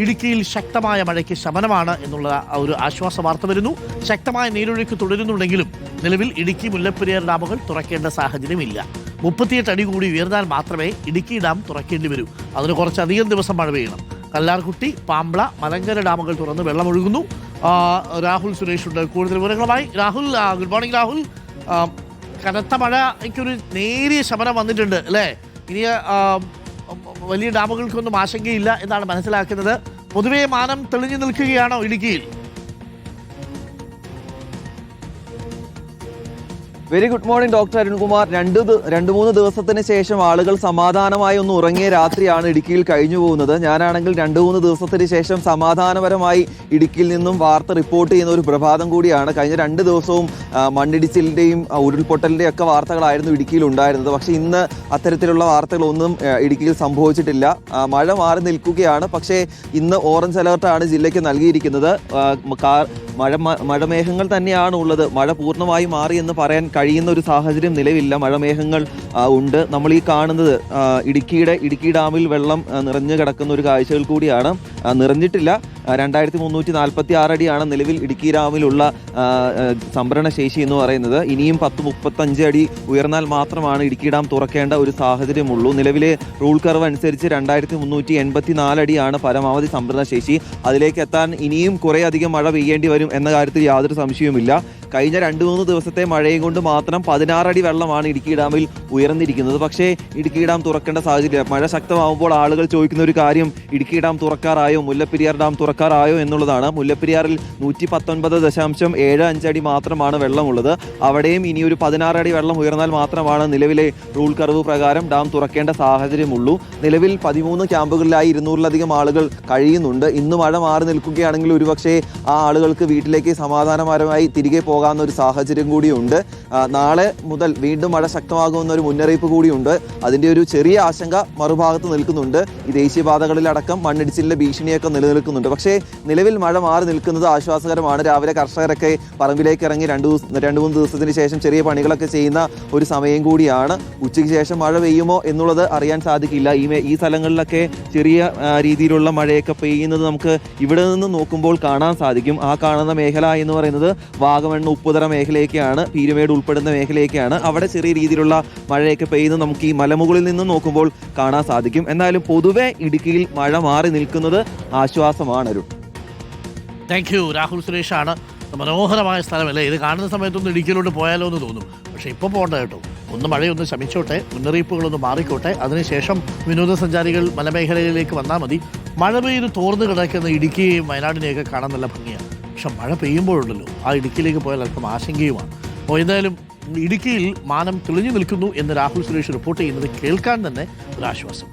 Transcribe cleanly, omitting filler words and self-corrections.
ഇടുക്കിയിൽ ശക്തമായ മഴയ്ക്ക് ശമനമാണ് എന്നുള്ള ഒരു ആശ്വാസ വാർത്ത വരുന്നു. ശക്തമായ നീരൊഴുക്ക് തുടരുന്നുണ്ടെങ്കിലും നിലവിൽ ഇടുക്കി മുല്ലപ്പെരിയാർ ഡാമുകൾ തുറക്കേണ്ട സാഹചര്യമില്ല. 38 അടി കൂടി ഉയർന്നാൽ മാത്രമേ ഇടുക്കി ഡാം തുറക്കേണ്ടി വരൂ. അതിന് കുറച്ചധികം ദിവസം മഴ പെയ്യണം. കല്ലാർകുട്ടി, പാമ്പ്ള, മലങ്കര ഡാമുകൾ തുറന്ന് വെള്ളമൊഴുകുന്നു. രാഹുൽ സുരേഷ് ഉണ്ട് കൂടുതൽ വിവരങ്ങളുമായി. Rahul, good morning Rahul. കനത്ത മഴയ്ക്കൊരു നേരിയ ശമനം വന്നിട്ടുണ്ട് അല്ലേ? ഇനി വലിയ ഡാമുകൾക്കൊന്നും ആശങ്കയില്ല എന്നാണ് മനസ്സിലാക്കുന്നത്. പൊതുവേ മാനം തെളിഞ്ഞു നിൽക്കുകയാണോ ഇടുക്കിയിൽ? Very good morning doctor Arunkumar. രണ്ട് മൂന്ന് ദിവസത്തിന് ശേഷം ആളുകൾ സമാധാനമായി ഒന്ന് ഉറങ്ങിയ രാത്രിയാണ് ഇടുക്കിയിൽ കഴിഞ്ഞു പോകുന്നത്. ഞാനാണെങ്കിൽ 2-3 ദിവസത്തിന് ശേഷം സമാധാനപരമായി ഇടുക്കിയിൽ നിന്നും വാർത്ത റിപ്പോർട്ട് ചെയ്യുന്ന ഒരു പ്രഭാതം കൂടിയാണ്. കഴിഞ്ഞ 2 ദിവസവും മണ്ണിടിച്ചിലിൻ്റെയും ഉരുൾപൊട്ടലിൻ്റെയും ഒക്കെ വാർത്തകളായിരുന്നു ഇടുക്കിയിൽ ഉണ്ടായിരുന്നത്. പക്ഷേ ഇന്ന് അത്തരത്തിലുള്ള വാർത്തകളൊന്നും ഇടുക്കിയിൽ സംഭവിച്ചിട്ടില്ല. മഴ മാറി നിൽക്കുകയാണ്. പക്ഷേ ഇന്ന് ഓറഞ്ച് അലർട്ടാണ് ജില്ലയ്ക്ക് നൽകിയിരിക്കുന്നത്. മഴമേഘങ്ങൾ തന്നെയാണ് ഉള്ളത്. മഴ പൂർണ്ണമായി മാറി എന്ന് പറയാൻ കഴിയുന്ന ഒരു സാഹചര്യം നിലവില്ല. മഴമേഘങ്ങൾ ഉണ്ട്. നമ്മൾ ഈ കാണുന്നത് ഇടുക്കി ഡാമിൽ വെള്ളം നിറഞ്ഞു കിടക്കുന്ന ഒരു കാഴ്ചകൾ കൂടിയാണ്. നിറഞ്ഞിട്ടില്ല. 2346 അടിയാണ് നിലവിൽ ഇടുക്കി ഡാമിലുള്ള സംഭരണ ശേഷി എന്ന് പറയുന്നത്. ഇനിയും 10-35 അടി ഉയർന്നാൽ മാത്രമാണ് ഇടുക്കി ഡാം തുറക്കേണ്ട ഒരു സാഹചര്യമുള്ളൂ. നിലവിലെ റൂൾ കർവ് അനുസരിച്ച് 2384 അടിയാണ് പരമാവധി സംഭരണ ശേഷി. അതിലേക്ക് എത്താൻ ഇനിയും കുറേ അധികം മഴ പെയ്യേണ്ടി വരും എന്ന കാര്യത്തിൽ യാതൊരു സംശയവുമില്ല. കഴിഞ്ഞ 2-3 ദിവസത്തെ മഴയും കൊണ്ട് മാത്രം 16 അടി വെള്ളമാണ് ഇടുക്കി ഡാമിൽ ഉയർന്നിരിക്കുന്നത്. പക്ഷേ ഇടുക്കി ഡാം തുറക്കേണ്ട സാഹചര്യം. മഴ ശക്തമാകുമ്പോൾ ആളുകൾ ചോദിക്കുന്ന ഒരു കാര്യം, ഇടുക്കി ഡാം തുറക്കാറായോ, മുല്ലപ്പെരിയാർ ഡാം തുറക്കാറായോ എന്നുള്ളതാണ്. മുല്ലപ്പെരിയാറിൽ 119.75 അടി മാത്രമാണ് വെള്ളമുള്ളത്. അവിടെയും ഇനി ഒരു 16 അടി വെള്ളം ഉയർന്നാൽ മാത്രമാണ് നിലവിലെ റൂൾ കർവ് പ്രകാരം ഡാം തുറക്കേണ്ട സാഹചര്യമുള്ളൂ. നിലവിൽ 13 ക്യാമ്പുകളിലായി 200-ലധികം ആളുകൾ കഴിയുന്നുണ്ട്. ഇന്ന് മഴ മാറി നിൽക്കുകയാണെങ്കിൽ ഒരുപക്ഷെ ആ ആളുകൾക്ക് വീട്ടിലേക്ക് സമാധാനപരമായി തിരികെ പോകാവുന്ന ഒരു സാഹചര്യം കൂടിയുണ്ട്. നാളെ മുതൽ വീണ്ടും മഴ ശക്തമാകുമെന്ന ഒരു മുന്നറിയിപ്പ് കൂടിയുണ്ട്. അതിൻ്റെ ഒരു ചെറിയ ആശങ്ക മറുഭാഗത്ത് നിൽക്കുന്നുണ്ട്. ഈ ദേശീയപാതകളിലടക്കം മണ്ണിടിച്ചിലിന്റെ ഭീഷണിയൊക്കെ നിലനിൽക്കുന്നുണ്ട്. പക്ഷേ നിലവിൽ മഴ മാറി നിൽക്കുന്നത് ആശ്വാസകരമാണ്. രാവിലെ കർഷകരൊക്കെ പറമ്പിലേക്ക് ഇറങ്ങി 2-3 ദിവസത്തിന് ശേഷം ചെറിയ പണികളൊക്കെ ചെയ്യുന്ന ഒരു സമയം കൂടിയാണ്. ഉച്ചയ്ക്ക് ശേഷം മഴ പെയ്യുമോ എന്നുള്ളത് അറിയാൻ സാധിക്കില്ല. ഈ സ്ഥലങ്ങളിലൊക്കെ ചെറിയ രീതിയിലുള്ള മഴയൊക്കെ പെയ്യുന്നത് നമുക്ക് ഇവിടെ നിന്ന് നോക്കുമ്പോൾ കാണാൻ സാധിക്കും. ആ കാണുന്ന മേഖല എന്ന് പറയുന്നത് വാഗമൺ, ഉപ്പുതറ മേഖലയൊക്കെയാണ്. പീരുമേട് ഉൾപ്പെടുന്ന മേഖലയൊക്കെയാണ്. അവിടെ ചെറിയ രീതിയിലുള്ള മഴയൊക്കെ പെയ്യുന്നത് നമുക്ക് ഈ മലമുകളിൽ നിന്ന് നോക്കുമ്പോൾ കാണാൻ സാധിക്കും. എന്നാലും പൊതുവെ ഇടുക്കിയിൽ മഴ മാറി നിൽക്കുന്നത് ആശ്വാസമാണ്. Thank you. രാഹുൽ സുരേഷാണ്. മനോഹരമായ സ്ഥലമല്ലേ ഇത്? കാണുന്ന സമയത്തൊന്ന് ഇടുക്കിയിലോട്ട് പോയാലോ എന്ന് തോന്നും. പക്ഷേ ഇപ്പോൾ പോകണ്ട കേട്ടോ. മഴയൊന്ന് ശമിച്ചോട്ടെ, മുന്നറിയിപ്പുകളൊന്ന് മാറിക്കോട്ടെ. അതിനുശേഷം വിനോദസഞ്ചാരികൾ മലമേഖലയിലേക്ക് വന്നാൽ മതി. മഴ പെയ്ത് തോർന്ന് കിടക്കുന്ന ഇടുക്കിയെയും വയനാടിനെയൊക്കെ കാണാൻ നല്ല ഭംഗിയാണ്. പക്ഷെ മഴ പെയ്യുമ്പോഴുണ്ടല്ലോ ആ ഇടുക്കിയിലേക്ക് പോയാൽ അല്പം ആശങ്കയുമാണ്. അപ്പോൾ എന്തായാലും ഇടുക്കിയിൽ മാനം തെളിഞ്ഞു നിൽക്കുന്നു എന്ന് രാഹുൽ സുരേഷ് റിപ്പോർട്ട് ചെയ്യുന്നത് കേൾക്കാൻ തന്നെ ഒരു ആശ്വാസം.